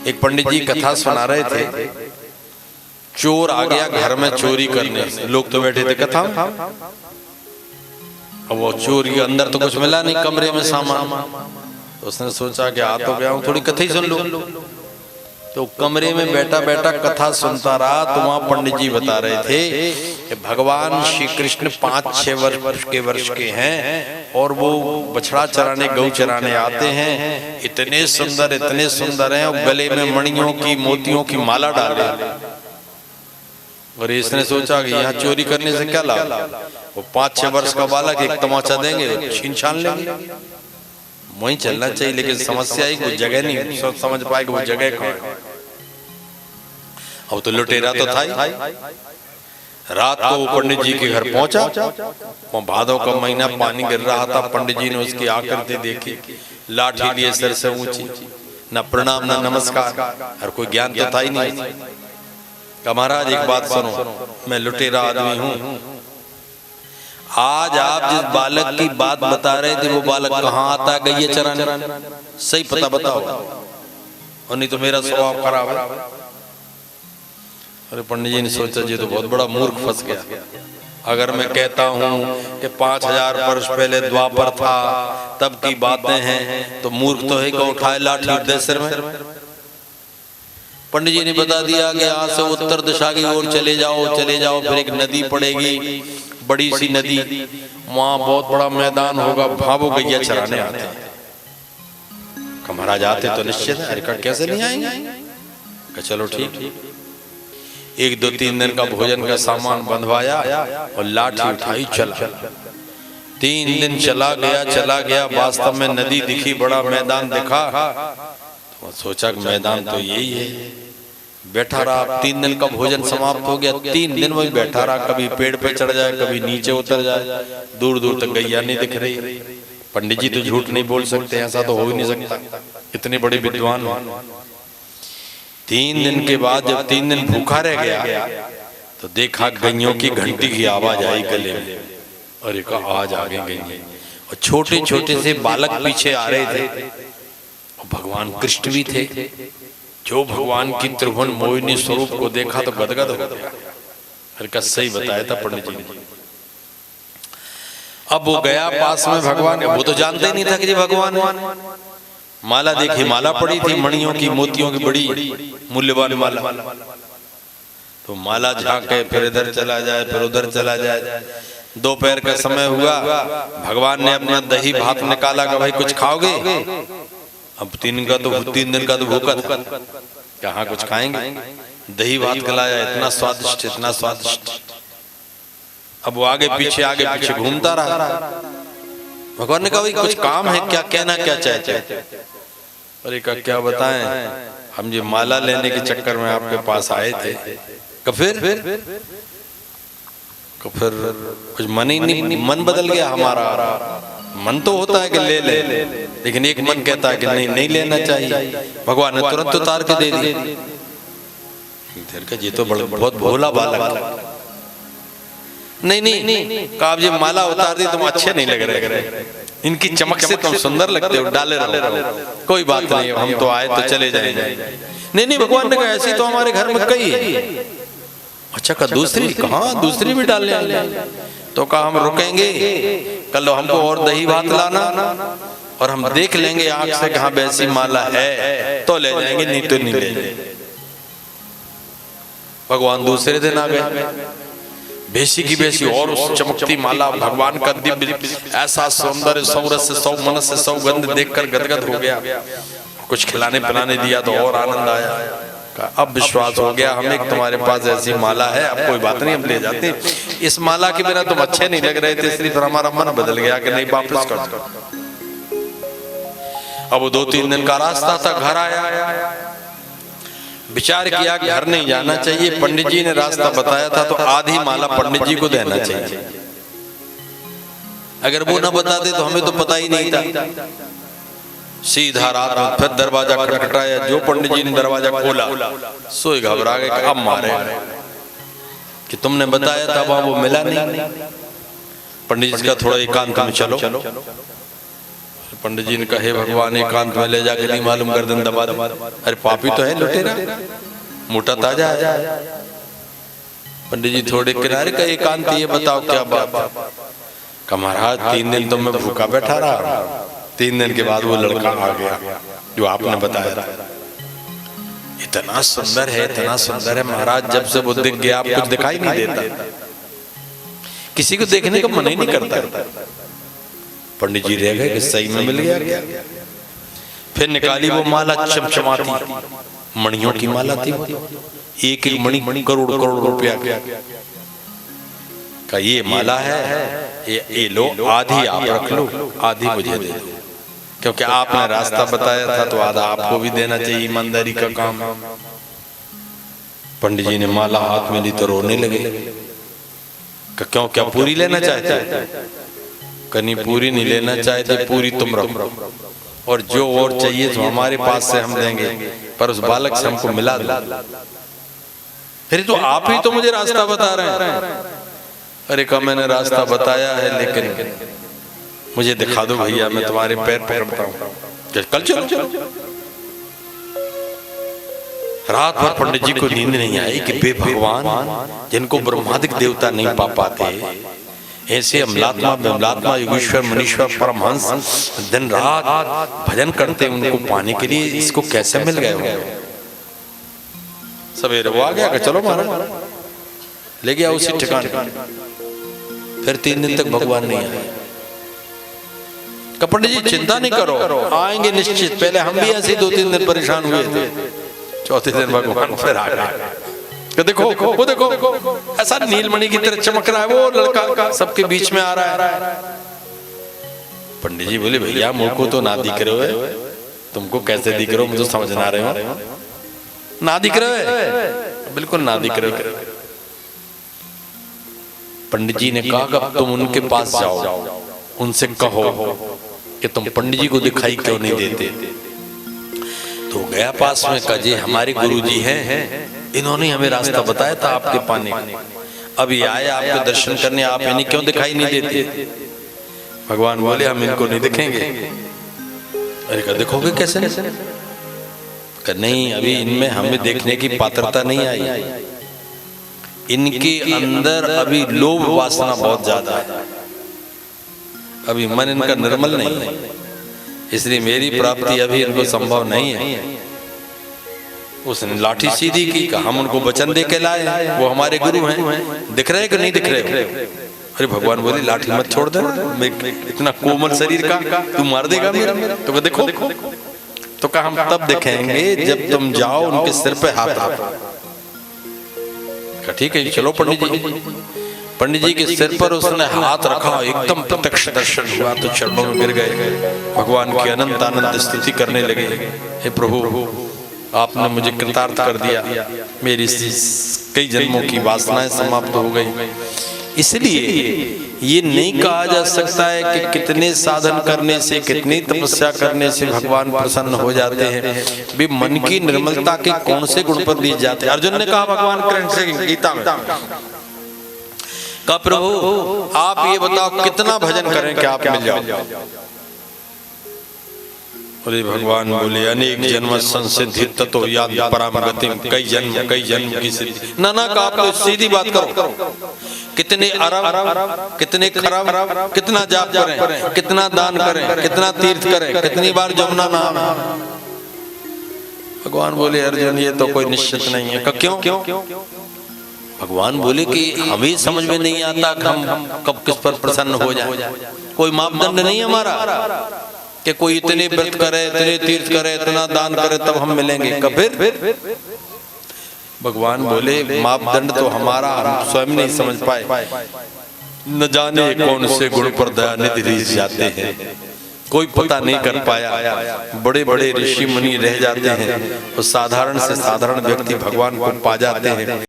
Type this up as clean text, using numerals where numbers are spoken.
एक पंडित जी कथा सुना रहे थे, चोर आ गया घर में चोरी करने, लोग तो बैठे थे कथा में। अब वो चोर के अंदर तो कुछ मिला नहीं कमरे में सामान, तो उसने सोचा कि आ तो गया हूं, थोड़ी कथा ही सुन लो। तो कमरे में बैठा बैठा कथा सुनता रहा, तो वहां पंडित जी बता रहे थे कि भगवान श्री कृष्ण 5-6 वर्ष के हैं और वो बछड़ा चराने गौ चराने आते हैं, इतने सुंदर हैं, और गले में मणियों की मोतियों की माला डाले। और इसने सोचा कि यहाँ चोरी करने से क्या लाभ, वो 5-6 वर्ष का बालक एक तमाचा देंगे, छीन छान लेंगे, वहीं चलना चाहिए। लेकिन समस्या है कोई जगह नहीं समझ पाए कि वो जगह कहाँ है। अब तो लुटेरा तो था ही। रात को वो पंडित जी के घर पहुंचा, वो भादों का महीना, पानी गिर रहा था। पंडित जी ने उसकी आकृति देखी, लाठी लिए सिर से ऊंची, न प्रणाम न नमस्कार, और कोई ज्ञान तो था ही नहीं। महाराज एक बात सुनो, मैं लुटेरा आदमी हूं, आज आप जिस बालक की बात बता रहे थे वो बालक कहाँ आता है गैया चराने, सही पता बताओ, और नहीं तो मेरा स्वभाव खराब है। अरे पंडित जी ने सोचा जी तो बहुत बड़ा मूर्ख फंस गया। अगर मैं कहता हूँ कि 5000 वर्ष पहले द्वापर था तब की बातें हैं, तो मूर्ख तो है कि उठाए लाठी दे सिर में। पंडित जी ने बता दिया कि यहाँ से उत्तर दिशा की ओर चले जाओ, फिर एक नदी पड़ेगी, बड़ी सी नदी, वहां बहुत बड़ा मैदान होगा, वहां वो गैया चराने आते हैं। महाराज आते तो निश्चित है। अरे कैसे नहीं आएंगे? चलो ठीक। 1-2-3 दिन का भोजन का सामान बंधवाया और लाठी उठाई, चला। 3 दिन चला गया, वास्तव में नदी दिखी, बड़ा मैदान दिखा, तो सोचा कि मैदान तो यही है। बैठा रहा, 3 दिन का भोजन समाप्त हो गया, 3 दिन वही बैठा रहा, कभी पेड़ पे चढ़ जाए, कभी नीचे उतर जाए, दूर दूर तक गैया नहीं दिख रही। पंडित जी तो झूठ नहीं बोल सकते, ऐसा तो हो ही नहीं सकता, इतने बड़े विद्वान हो। 3 दिन के बाद जब 3 दिन भूखा रह गया तो देखा गैयों की घंटी की आवाज आई गले में, और एक आज आ गई गैया, और छोटे छोटे से बालक पीछे आ रहे थे, और भगवान कृष्ण भी थे। जो भगवान की त्रिभुवन मोहिनी स्वरूप को देखा तो गदगद हो गया। हरकत सही बताया था पंडित जी ने। अब वो गया पास में भगवान, वो तो जानते ही नहीं था कि जी भगवान। माला देखी, माला पड़ी थी मणियों की, मोतियों की, बड़ी मूल्यवान माला। तो माला झांके, फिर इधर चला जाए, फिर उधर चला जाए। दोपहर का समय हुआ, भगवान ने अपना दही भात निकाला कि भाई कुछ खाओगे? अब 3 दिन का तो भूखा था, कहाँ कुछ खाएंगे। दही भात खिलाया, इतना स्वादिष्ट। अब वो आगे पीछे घूमता रहा। भगवान ने कहा भाई कुछ काम है क्या, कहना क्या चाहते? अरे क्या बताएं, हम ये माला लेने के चक्कर में आपके पास आए थे। फिर कुछ मन ही नहीं, मन बदल गया हमारा। मन तो होता है कि ले ले, लेकिन एक मन कहता है कि नहीं लेना चाहिए। भगवान ने तुरंत उतार के दे दिया। ये तो बहुत भोला बालक। नहीं कहा ये माला उतार दी, तुम अच्छे नहीं लग रहे, इनकी चमक से तुम सुंदर लगते हो, डाले रहो, कोई बात नहीं, हम तो आए तो चले जाएंगे। नहीं भगवान ने कहा ऐसी तो हमारे घर में कई है। अच्छा का दूसरी, कहाँ दूसरी भी डाल ले? तो कहा हम रुकेंगे, कल हमको और दही भात लाना, और हम देख लेंगे आंख से कहाँ वैसी माला है तो ले जाएंगे, नहीं तो नहीं ले जाएंगे। भगवान दूसरे दिन आ गए, बेसी की बेसी और उस चमकती माला, भगवान का दिव्य ऐसा सौंदर्य, सौरस, सौमनस, सौगंध देखकर गदगद हो गया। कुछ खिलाने पिलाने दिया तो और आनंद आया। अब विश्वास हो गया हमें, तुम्हारे पास ऐसी माला है, अब कोई बात नहीं, हम ले जाते हैं। इस माला के बिना तुम अच्छे नहीं लग रहे थे, इसलिए फिर हमारा मन बदल गया कि नहीं वापस कर। अब 2-3 दिन का रास्ता था, घर आया, विचार किया कि घर नहीं जाना चाहिए। पंडित जी ने रास्ता बताया था तो आधी माला पंडित जी को देना चाहिए, अगर वो न बताते तो हमें तो पता ही नहीं था। सीधा रात में फिर दरवाजा खटखटाया, जो पंडित जी ने दरवाजा खोला सोई घबरा गए, अब मारे कि तुमने बताया था, वहां वो मिला नहीं। पंडित जी का थोड़ा एकांत में चलो, पंडित जी ने कहे भगवान एकांत में ले जाके नहीं मालूम गर्दन दबा दे। अरे पापी तो है लुटेरा, मोटा ताजा है। पंडित जी थोड़े किनारे का एकांत, ये बताओ क्या बात। कहा महाराज 3 दिन तो मैं भूखा बैठा रहा, 3 दिन के बाद वो लड़का आ गया जो आपने बताया था। इतना सुंदर है, इतना सुंदर है महाराज, जब से वो दिख गया आप कुछ दिखाई नहीं देता, किसी को देखने का मन ही नहीं करता। पंडित जी रह गए कि सही में मिल गया क्या। फिर निकाली वो माला, चमचमाती मणियों की माला थी, एक एक मणि करोड़ करोड़ रुपया का ये माला है, ये लो, आधी आप रख लो, आधी मुझे दे दो, क्योंकि आपने रास्ता बताया था तो आधा आपको भी देना चाहिए, ईमानदारी का काम। पंडित जी ने माला हाथ में ली तो रोने लगे। क्यों, क्या पूरी लेना चाहते? कहीं पूरी नहीं लेना चाहते, पूरी तुम रखो, और जो और चाहिए तो हमारे पास से हम देंगे, पर उस बालक से हमको मिला दो। फिर तो आप ही तो मुझे रास्ता बता रहे हैं। अरे कहा मैंने रास्ता बताया है, लेकिन मुझे दिखा दो भैया, मैं तुम्हारे पैर पकड़ता हूं, कल चलो। रात भर पंडित जी को नींद नहीं आई कि बे भगवान, जिनको ब्रह्मादिक देवता नहीं पा पाते, ऐसे अमलात्मा योगेश्वर मनीश्वर परमहंस दिन रात भजन करते उनको पाने के लिए, इसको कैसे मिल गए हो। सवेरे वो आ गया कि चलो महाराज ले गया उसी ठिकाने। फिर 3 दिन तक भगवान नहीं आए। पंडित जी चिंता नहीं करो, आएंगे निश्चित। पहले हम भी ऐसे 2-3 दिन परेशान हुए थे, चौथे दिन भगवान फिर आ गए। देखो वो देखो ऐसा नीलमणि की तरह चमक रहा है वो लड़का, सबके बीच में आ रहा है। पंडित जी बोले भैया मुझको तो ना दिख रहे हो, तुमको कैसे दिख रहे हो, मुझे समझ ना रहे हो। ना दिख रहे हो, बिल्कुल ना दिख रहे हो। पंडित जी ने कहा कि तुम उनके पास जाओ, उनसे कहो कि तुम पंडित जी को दिखाई क्यों नहीं देते। तो गया पास में, कहा जी हमारे गुरुजी हैं, इन्होंने हमें रास्ता बताया था आपके पाने का, अभी आए आपके दर्शन करने, आप इन्हें क्यों दिखाई नहीं देते। भगवान बोले हम इनको नहीं दिखेंगे। अरे कहा देखोगे कैसे? कहा नहीं, अभी इनमें हमें देखने की पात्रता नहीं आई, इनके अंदर अभी लोभ वासना बहुत ज्यादा है, अभी मन इनका निर्मल नहीं है, इसलिए मेरी प्राप्ति अभी इनको संभव नहीं है। उसने लाठी सीधी की, कहा हम उनको वचन दे के लाए, वो हमारे गुरु हैं, दिख रहे कि नहीं दिख रहे। अरे भगवान बोले लाठी मत छोड़ देना, इतना कोमल शरीर का तू मार देगा मेरा। तो देखो, तो कहा हम तब दिखेंगे जब तुम जाओ उनके सिर पे हाथ रखो। ठीक है चलो पंडित जी। पंडित जी के सिर पर उसने हाथ रखा, एकदम प्रत्यक्ष दर्शन हुआ, तो चरणों में गिर गए, भगवान की अनंत आनंद स्तुति करने लगे। हे प्रभु आपने मुझे कृतार्थ कर दिया, मेरी कई जन्मों की वासनाएं समाप्त हो गई। इसलिए ये नहीं कहा जा सकता है कि कितने साधन करने से, कितनी तपस्या करने से भगवान प्रसन्न हो जाते हैं। भी मन की निर्मलता के कौन से गुण पर ली जाते हैं। अर्जुन ने कहा भगवान कृष्ण से गीता में, कहा प्रभु आप ये बताओ कितना भजन करें कि आप मिल जाओ। बोले भगवान बोले अनेक जन्म संसिद्धि ततो याद पराम गतिम, कई जन्म की सिद्धि। ना का आप तो सीधी बात करो, कितने अरब, कितने खरब, कितना जाप करें, कितना दान करें, कितना तीर्थ करें, कितनी बार जमुना नहाना। भगवान बोले अर्जुन ये तो कोई निश्चित नहीं है। क्यों? भगवान बोले कि हमें समझ में नहीं आता कि हम कब किस पर प्रसन्न हो जाए, कोई मापदंड नहीं हमारा कि कोई इतने व्रत करे, इतने तीर्थ करे, इतना दान करे तब हम मिलेंगे। कभी भगवान बोले मापदंड तो हमारा हम स्वयं नहीं समझ पाए, न जाने कौन से गुण पर दयानिधि रीझ जाते हैं, कोई पता नहीं कर पाया। बड़े बड़े ऋषि मुनि रह जाते हैं और साधारण से साधारण व्यक्ति भगवान को पा जाते हैं।